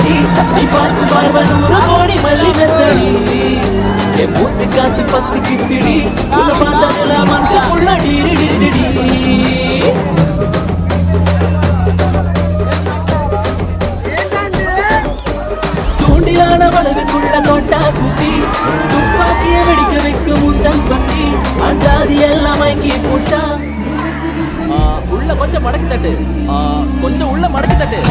சுந்தரி நீ பார்த்து பார்வ 100 கோடி மல்லி மெத்தடி என் மூச்சு காத்து பத்து கிச்சடி உன்னை பார்த்தா மனசுக்குள்ள டீடி தூண்டிலான வளவுக்குள்ள தோட்டா சுத்தி துப்பாக்கிய வெடிக்க வைக்கும் முத்தம் பட்டி அஞ்சாதி எல்லாம் மயங்கி போட்டா உள்ள கொஞ்சம் மடக்கி தட்டு கொஞ்சம் உள்ள மடக்கி தட்டு